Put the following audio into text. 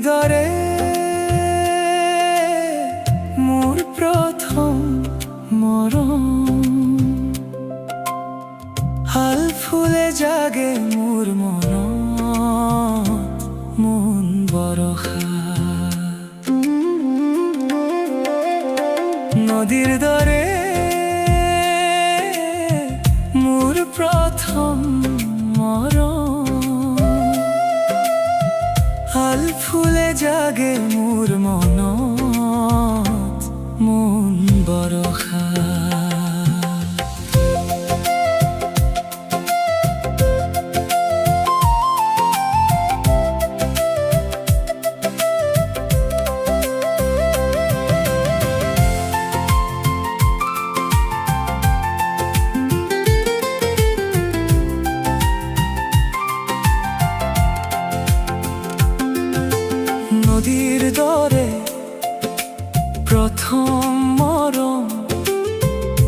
দরে মোর প্রথম মরণ, হাল ফুলে জাগে মোর মন, মন বরষা নদীর দরে মোর প্রথম মরণ, হাল ফুলে জাগে মোর মন, মন বরষা নদীর দরে প্রথম